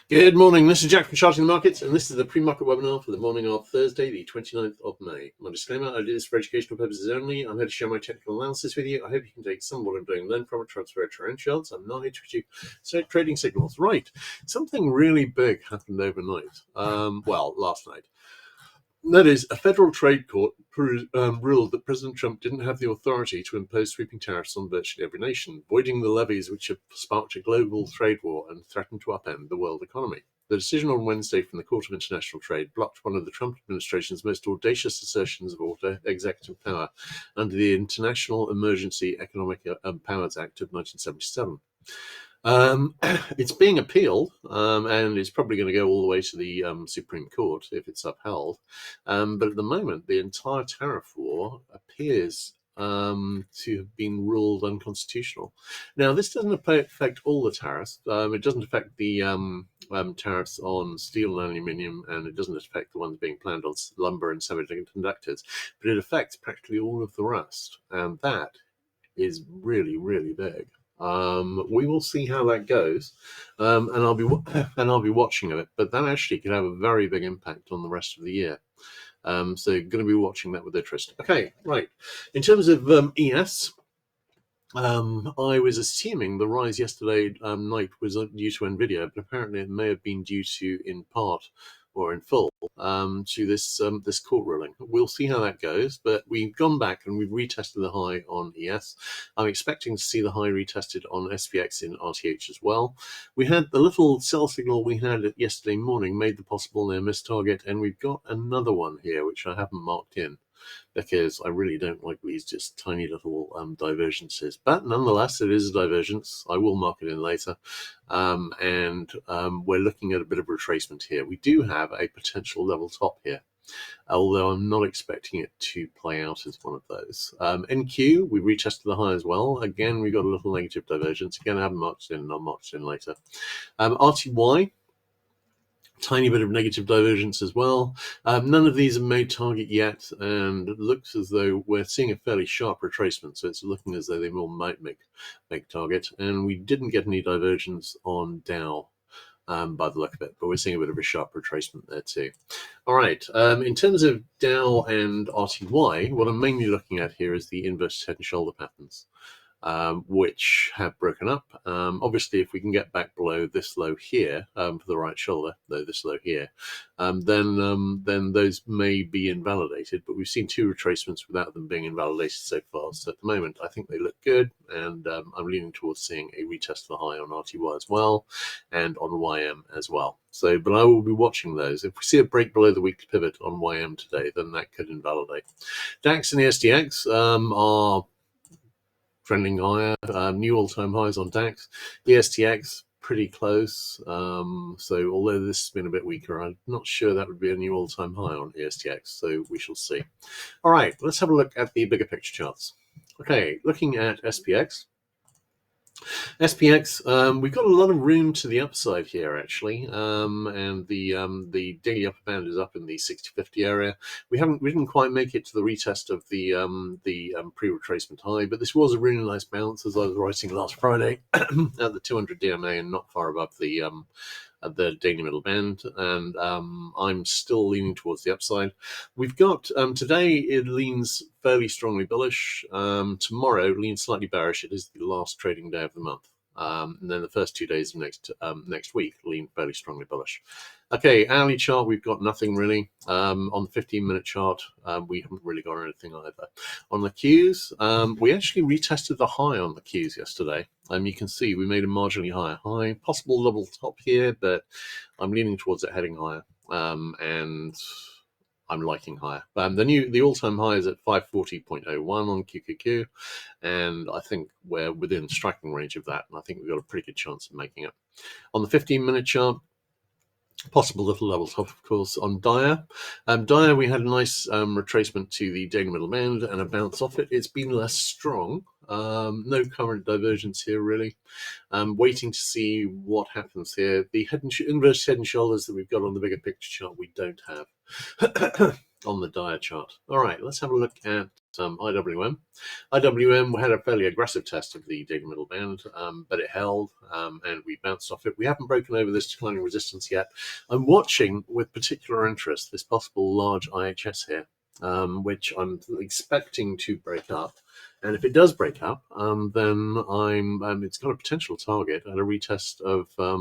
Good morning, this is Jack from Charting the Markets, and this is the pre-market webinar for the morning of Thursday, the 29th of May. My disclaimer, I do this for educational purposes only. I'm here to share my technical analysis with you. I hope you can take some of what I'm doing, learn from it, transfer it to your own charts. I'm not here to achieve trading signals. Right, something really big happened overnight, last night. That is, a federal trade court ruled that President Trump didn't have the authority to impose sweeping tariffs on virtually every nation, voiding the levies which have sparked a global trade war and threatened to upend the world economy. The decision on Wednesday from the Court of International Trade blocked one of the Trump administration's most audacious assertions of executive power under the International Emergency Economic Powers Act of 1977. It's being appealed, and it's probably going to go all the way to the Supreme Court if it's upheld. But at the moment, the entire tariff war appears to have been ruled unconstitutional. Now, this doesn't affect all the tariffs. It doesn't affect the tariffs on steel and aluminium, and it doesn't affect the ones being planned on lumber and semiconductors, but it affects practically all of the rest, and that is really, really big. We will see how that goes, and I'll be watching it. But that actually could have a very big impact on the rest of the year. So going to be watching that with interest. Okay, right. In terms of ES, I was assuming the rise yesterday night was due to Nvidia, but apparently it may have been due to, in part or in full, to this court ruling. We'll see how that goes, but we've gone back and we've retested the high on ES. I'm expecting to see the high retested on SPX in RTH as well. We had the little sell signal we had yesterday morning, made the possible near miss target, and we've got another one here, which I haven't marked in, because I really don't like these just tiny little divergences. But nonetheless, it is a divergence. I will mark it in later. And we're looking at a bit of retracement here. We do have a potential level top here, although I'm not expecting it to play out as one of those. NQ, we retested the high as well. Again, we got a little negative divergence. Again, I haven't marked it in, and I'll mark it in later. RTY, tiny bit of negative divergence as well. None of these have made target yet, and it looks as though we're seeing a fairly sharp retracement, so it's looking as though they might make target. And we didn't get any divergence on Dow by the look of it, but we're seeing a bit of a sharp retracement there too. All right, in terms of Dow and RTY, what I'm mainly looking at here is the inverse head and shoulder patterns, which have broken up. Obviously, if we can get back below this low here for the right shoulder, though this low here, then those may be invalidated. But we've seen two retracements without them being invalidated so far. So at the moment, I think they look good, and I'm leaning towards seeing a retest of the high on RTY as well, and on YM as well. So, but I will be watching those. If we see a break below the weekly pivot on YM today, then that could invalidate. DAX and the SDX are trending higher, new all-time highs on DAX. The STX, pretty close. So although this has been a bit weaker, I'm not sure that would be a new all-time high on ESTX, so we shall see. All right, let's have a look at the bigger picture charts. Okay, looking at SPX. SPX, we've got a lot of room to the upside here, actually, and the daily upper band is up in the 60-50 area. We didn't quite make it to the retest of the pre-retracement high, but this was a really nice bounce, as I was writing last Friday, at the 200 DMA and not far above the daily middle band, and I'm still leaning towards the upside. We've got today it leans fairly strongly bullish. Tomorrow leans slightly bearish. It is the last trading day of the month. And then the first 2 days of next week lean fairly strongly bullish. Okay, hourly chart, we've got nothing really. On the 15-minute chart, we haven't really got anything either. On the Qs, we actually retested the high on the Qs yesterday. You can see we made a marginally higher high. Possible level top here, but I'm leaning towards it heading higher. And I'm liking higher. The all-time high is at 540.01 on QQQ, and I think we're within striking range of that, and I think we've got a pretty good chance of making it. On the 15-minute chart, possible little level top, of course, on Dyer. Dyer, we had a nice retracement to the daily middle band and a bounce off it. It's been less strong, No current divergence here, really. Waiting to see what happens here. The inverse head and shoulders that we've got on the bigger picture chart, we don't have on the dia chart. All right, let's have a look at IWM. IWM had a fairly aggressive test of the daily middle band, but it held and we bounced off it. We haven't broken over this declining resistance yet. I'm watching with particular interest this possible large IHS here, which I'm expecting to break up. And if it does break up, then it's got a potential target at a retest of I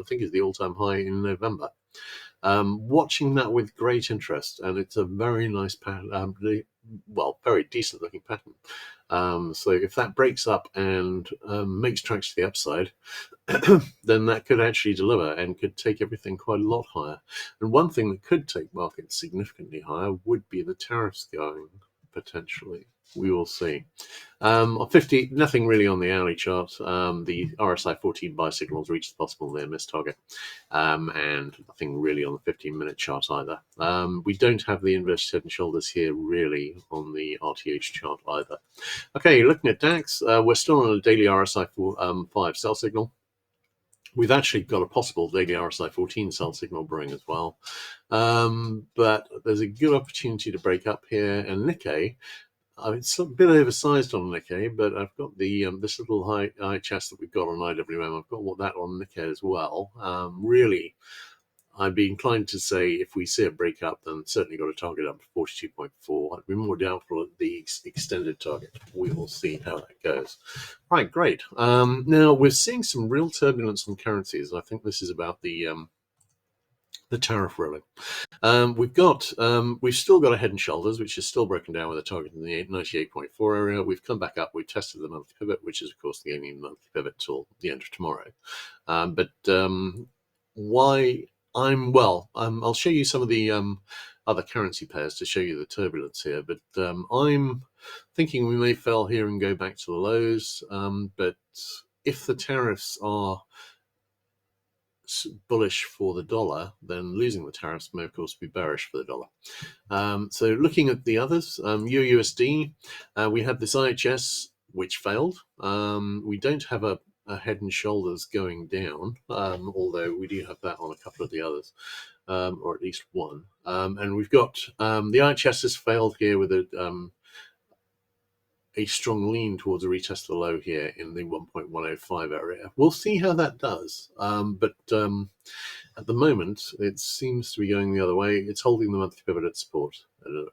think is the all-time high in November. Watching that with great interest, and it's a very nice pattern, very decent looking pattern. So if that breaks up and makes tracks to the upside, then that could actually deliver and could take everything quite a lot higher. And one thing that could take markets significantly higher would be the tariffs going, potentially. We will see. On 50, nothing really on the hourly chart. The RSI 14 buy signals reached the possible near miss target, and nothing really on the 15-minute chart either. We don't have the inverse head and shoulders here really on the RTH chart either. Okay, looking at DAX, we're still on a daily RSI 5 sell signal. We've actually got a possible daily RSI 14 sell signal brewing as well, but there's a good opportunity to break up here. And Nikkei, it's a bit oversized on Nikkei, but I've got the this little high chest that we've got on IWM. I've got that on Nikkei as well. Really, I'd be inclined to say if we see a break up, then certainly got a target up to 42.4. I'd be more doubtful at the extended target. We will see how that goes. Right, great. Now we're seeing some real turbulence on currencies. I think this is about the tariff ruling. We've still got a head and shoulders, which is still broken down with a target in the 98.4 area. We've come back up. We've tested the monthly pivot, which is, of course, the only monthly pivot till the end of tomorrow. I'll show you some of the other currency pairs to show you the turbulence here. But I'm thinking we may fail here and go back to the lows. But if the tariffs are bullish for the dollar, then losing the tariffs may of course be bearish for the dollar. So looking at the others, EURUSD, we had this IHS which failed. We don't have a head and shoulders going down, although we do have that on a couple of the others, or at least one. And we've got the IHS has failed here with a strong lean towards a retest of the low here in the 1.105 area. We'll see how that does. But at the moment, it seems to be going the other way. It's holding the monthly pivot at support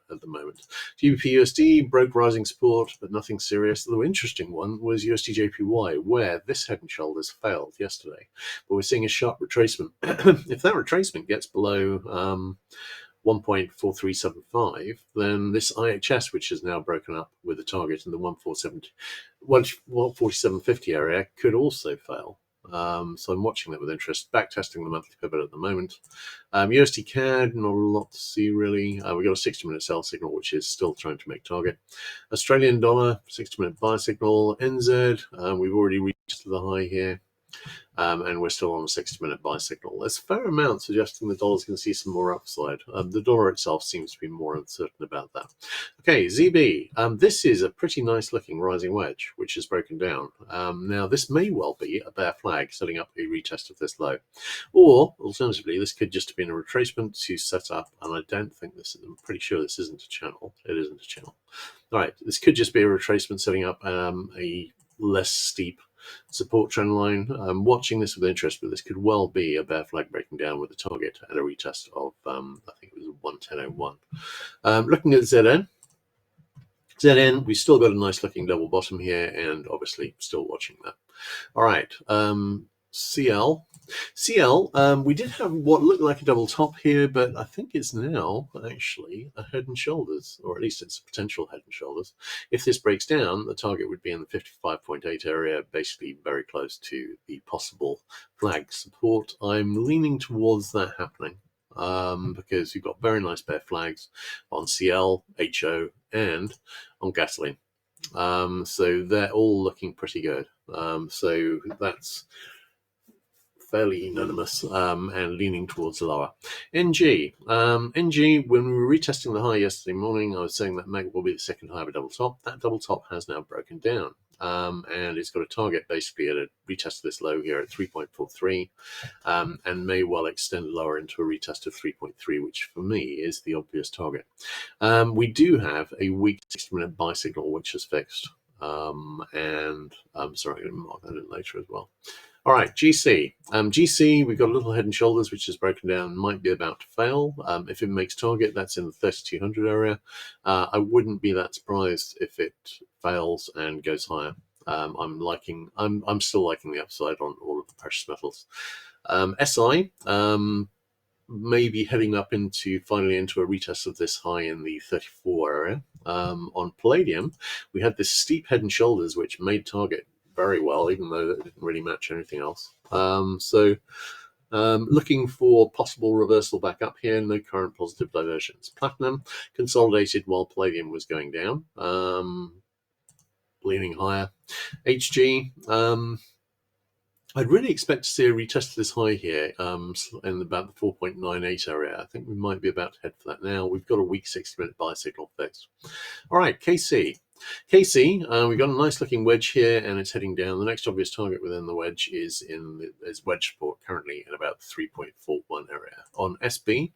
at the moment. GBP USD broke rising support, but nothing serious. The interesting one was USD JPY, where this head and shoulders failed yesterday. But we're seeing a sharp retracement. If that retracement gets below 1.4375, then this IHS, which is now broken up with a target in the 147.50 area, could also fail. So I'm watching that with interest. Backtesting the monthly pivot at the moment. USD CAD, not a lot to see really. We've got a 60-minute sell signal, which is still trying to make target. Australian dollar, 60-minute buy signal. NZ, we've already reached the high here. And we're still on a 60-minute buy signal. There's a fair amount suggesting the dollar's going to see some more upside. The dollar itself seems to be more uncertain about that. Okay, ZB. This is a pretty nice looking rising wedge, which is broken down. Now, this may well be a bear flag setting up a retest of this low. Or, alternatively, this could just have been a retracement to set up, and I don't think this is, I'm pretty sure this isn't a channel. It isn't a channel. All right, this could just be a retracement setting up a less steep support trend line. I'm watching this with interest, but this could well be a bear flag breaking down with a target at a retest of, I think it was 110.01. Looking at ZN, we've still got a nice looking double bottom here, and obviously still watching that. All right, CL, we did have what looked like a double top here, but I think it's now actually a head and shoulders, or at least it's a potential head and shoulders. If this breaks down, the target would be in the 55.8 area, basically very close to the possible flag support. I'm leaning towards that happening because you've got very nice bear flags on CL, HO, and on gasoline. So they're all looking pretty good. So that's fairly unanimous and leaning towards lower. NG. NG, when we were retesting the high yesterday morning, I was saying that Meg will be the second high of a double top. That double top has now broken down. And it's got a target basically at a retest of this low here at 3.43, and may well extend lower into a retest of 3.3, which for me is the obvious target. We do have a weak 60-minute buy signal which is fixed, and I'm sorry, I'm going to mark that in later as well. All right, GC. GC, we've got a little head and shoulders, which is broken down, might be about to fail. If it makes target, that's in the 3200 area. I wouldn't be that surprised if it fails and goes higher. I'm still liking the upside on all of the precious metals. SI, maybe heading up finally into a retest of this high in the 34 area. On palladium, we had this steep head and shoulders, which made target very well, even though it didn't really match anything else. Looking for possible reversal back up here, no current positive divergence. Platinum consolidated while palladium was going down, leaning higher. HG, I'd really expect to see a retest of this high here in about the 4.98 area. I think we might be about to head for that now. We've got a weak 60-minute buy signal fixed. All right, KC. We've got a nice looking wedge here and it's heading down. The next obvious target within the wedge is wedge support currently in about 3.41 area. On SB,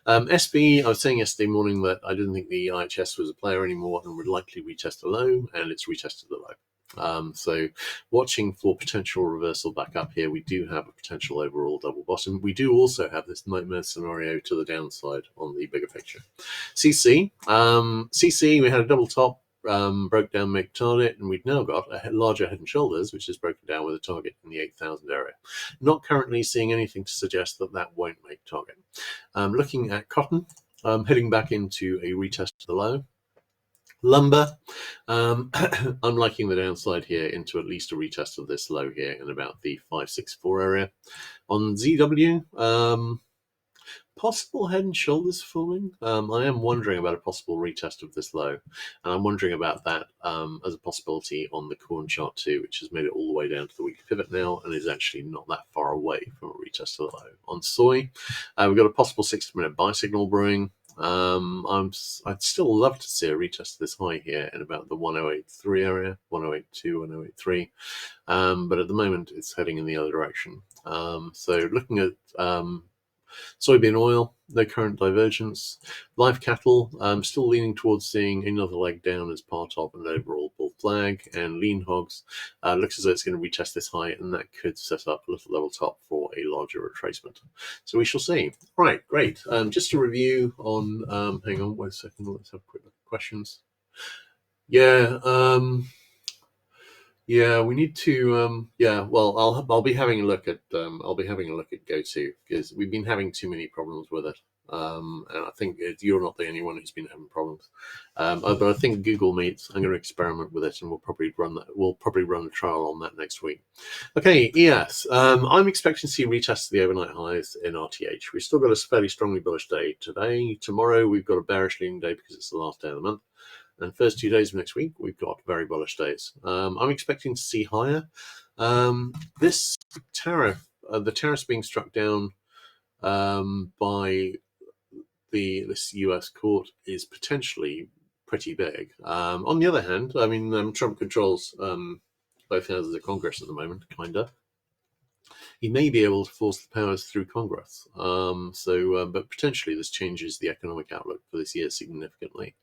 SB, I was saying yesterday morning that I didn't think the IHS was a player anymore and would likely retest a low, and it's retested the low. So watching for potential reversal back up here. We do have a potential overall double bottom. We do also have this nightmare scenario to the downside on the bigger picture. CC, we had a double top, broke down make target, and we've now got a larger head and shoulders, which is broken down with a target in the 8,000 area. Not currently seeing anything to suggest that that won't make target. Looking at cotton, heading back into a retest to the low. Lumber, I'm liking the downside here into at least a retest of this low here in about the 564 area. On ZW, possible head and shoulders forming. I am wondering about a possible retest of this low, and I'm wondering about that as a possibility on the corn chart too, which has made it all the way down to the weekly pivot now and is actually not that far away from a retest of the low. On soy, we've got a possible 60-minute buy signal brewing. I'd still love to see a retest of this high here in about the 1083 area, 1082, 1083. But at the moment it's heading in the other direction. So looking at soybean oil, no current divergence. Live cattle, still leaning towards seeing another leg down as part of an overall bull flag. And lean hogs, looks as though it's going to retest this high, and that could set up a little level top for a larger retracement. So we shall see. All right, great. Just to review on, hang on 1 second, let's have a quick look at questions. Yeah, we need to. Well, I'll be having a look at GoTo, because we've been having too many problems with it, and I think you're not the only one who's been having problems. But I think Google Meet, I'm going to experiment with it, and we'll probably run a trial on that next week. Okay, ES. I'm expecting to see retests of the overnight highs in RTH. We've still got a fairly strongly bullish day today. Tomorrow we've got a bearish leaning day because it's the last day of the month. And first 2 days of next week, we've got very bullish days. I'm expecting to see higher. This tariff, the tariffs being struck down by this US court is potentially pretty big. On the other hand, I mean, Trump controls both houses of Congress at the moment, kind of. He may be able to force the powers through Congress. But potentially this changes the economic outlook for this year significantly.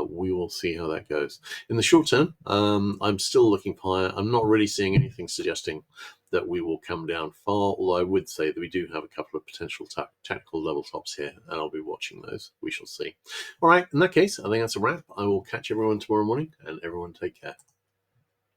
We will see how that goes. In the short term, I'm still looking higher. I'm not really seeing anything suggesting that we will come down far, although I would say that we do have a couple of potential tactical level tops here, and I'll be watching those. We shall see. All right, in that case, I think that's a wrap. I will catch everyone tomorrow morning, and everyone take care.